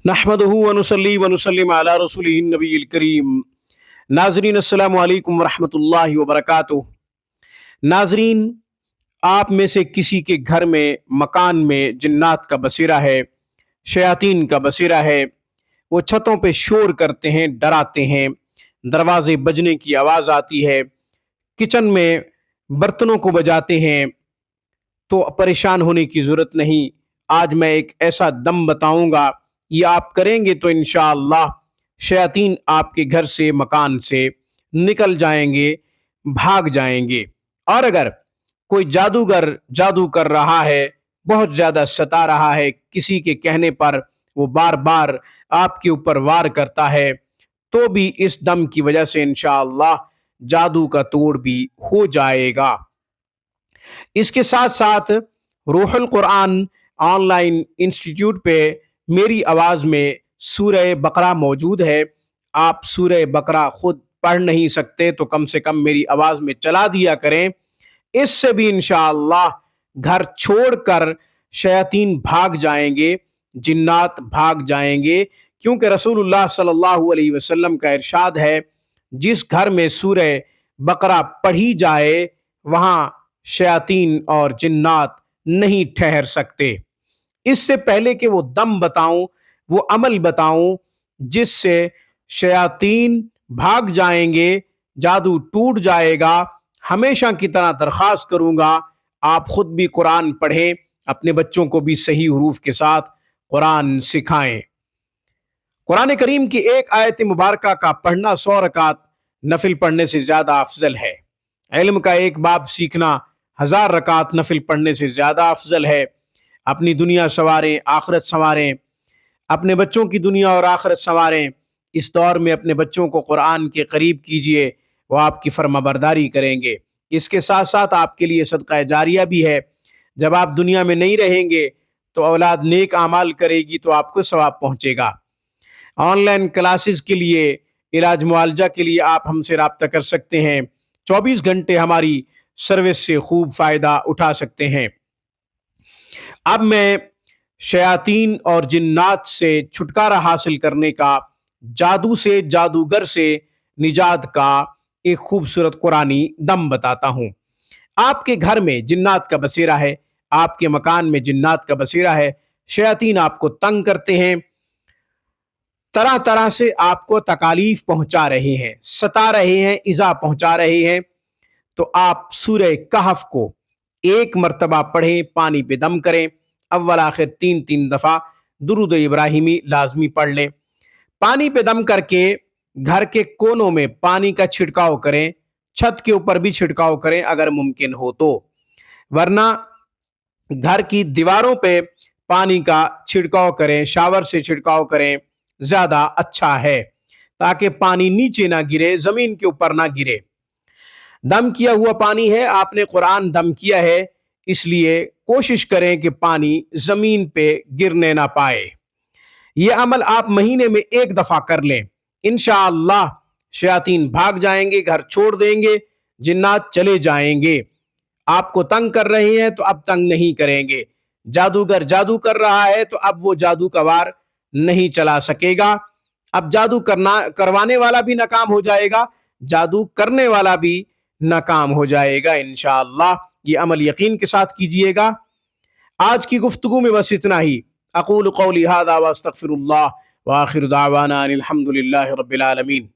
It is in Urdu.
نحمدہ ونصلی ونسلم علی رسولہ النبی الکریم۔ ناظرین السلام علیکم ورحمۃ اللہ وبرکاتہ۔ ناظرین، آپ میں سے کسی کے گھر میں مکان میں جنات کا بسیرا ہے، شیاطین کا بسیرا ہے، وہ چھتوں پہ شور کرتے ہیں، ڈراتے ہیں، دروازے بجنے کی آواز آتی ہے، کچن میں برتنوں کو بجاتے ہیں، تو پریشان ہونے کی ضرورت نہیں۔ آج میں ایک ایسا دم بتاؤں گا، یہ آپ کریں گے تو انشاءاللہ شیاطین آپ کے گھر سے، مکان سے نکل جائیں گے، بھاگ جائیں گے۔ اور اگر کوئی جادوگر جادو کر رہا ہے، بہت زیادہ ستا رہا ہے، کسی کے کہنے پر وہ بار بار آپ کے اوپر وار کرتا ہے، تو بھی اس دم کی وجہ سے انشاءاللہ جادو کا توڑ بھی ہو جائے گا۔ اس کے ساتھ ساتھ روح القرآن آن لائن انسٹیٹیوٹ پہ میری آواز میں سورہ بقرہ موجود ہے۔ آپ سورہ بقرہ خود پڑھ نہیں سکتے تو کم سے کم میری آواز میں چلا دیا کریں، اس سے بھی انشاءاللہ گھر چھوڑ کر شیاطین بھاگ جائیں گے، جنات بھاگ جائیں گے، کیونکہ رسول اللہ صلی اللہ علیہ وسلم کا ارشاد ہے، جس گھر میں سورہ بقرہ پڑھی جائے وہاں شیاطین اور جنات نہیں ٹھہر سکتے۔ اس سے پہلے کہ وہ دم بتاؤں، وہ عمل بتاؤں جس سے شیاطین بھاگ جائیں گے، جادو ٹوٹ جائے گا، ہمیشہ کی طرح درخواست کروں گا آپ خود بھی قرآن پڑھیں، اپنے بچوں کو بھی صحیح حروف کے ساتھ قرآن سکھائیں۔ قرآن کریم کی ایک آیت مبارکہ کا پڑھنا 100 رکعت نفل پڑھنے سے زیادہ افضل ہے۔ علم کا ایک باب سیکھنا 1000 رکعت نفل پڑھنے سے زیادہ افضل ہے۔ اپنی دنیا سنواریں، آخرت سنواریں، اپنے بچوں کی دنیا اور آخرت سنواریں۔ اس دور میں اپنے بچوں کو قرآن کے قریب کیجئے، وہ آپ کی فرما برداری کریں گے۔ اس کے ساتھ ساتھ آپ کے لیے صدقہ جاریہ بھی ہے۔ جب آپ دنیا میں نہیں رہیں گے تو اولاد نیک اعمال کرے گی تو آپ کو ثواب پہنچے گا۔ آن لائن کلاسز کے لیے، علاج معالجہ کے لیے آپ ہم سے رابطہ کر سکتے ہیں۔ 24 گھنٹے ہماری سروس سے خوب فائدہ اٹھا سکتے ہیں۔ اب میں شیاطین اور جنات سے چھٹکارا حاصل کرنے کا، جادو سے، جادوگر سے نجات کا ایک خوبصورت قرآنی دم بتاتا ہوں۔ آپ کے گھر میں جنات کا بسیرا ہے، آپ کے مکان میں جنات کا بسیرا ہے، شیاطین آپ کو تنگ کرتے ہیں، طرح طرح سے آپ کو تکالیف پہنچا رہے ہیں، ستا رہے ہیں، ایذا پہنچا رہے ہیں، تو آپ سورہ کہف کو ایک مرتبہ پڑھیں، پانی پہ دم کریں، اول آخر 3 دفعہ درود ابراہیمی لازمی پڑھ لیں۔ پانی پہ دم کر کے گھر کے کونوں میں پانی کا چھڑکاؤ کریں، چھت کے اوپر بھی چھڑکاؤ کریں اگر ممکن ہو تو، ورنہ گھر کی دیواروں پہ پانی کا چھڑکاؤ کریں، شاور سے چھڑکاؤ کریں، زیادہ اچھا ہے تاکہ پانی نیچے نہ گرے، زمین کے اوپر نہ گرے۔ دم کیا ہوا پانی ہے، آپ نے قرآن دم کیا ہے، اس لیے کوشش کریں کہ پانی زمین پہ گرنے نہ پائے۔ یہ عمل آپ مہینے میں 1 دفعہ کر لیں، انشاءاللہ شیاطین بھاگ جائیں گے، گھر چھوڑ دیں گے، جنات چلے جائیں گے۔ آپ کو تنگ کر رہے ہیں تو اب تنگ نہیں کریں گے۔ جادوگر جادو کر رہا ہے تو اب وہ جادو کا وار نہیں چلا سکے گا۔ اب جادو کروانے والا بھی ناکام ہو جائے گا، جادو کرنے والا بھی ناکام ہو جائے گا انشاءاللہ۔ یہ عمل یقین کے ساتھ کیجئے گا۔ آج کی گفتگو میں بس اتنا ہی۔ اقول قولی ھذا واستغفر اللہ، وآخر دعوانا ان الحمد للہ رب العالمین۔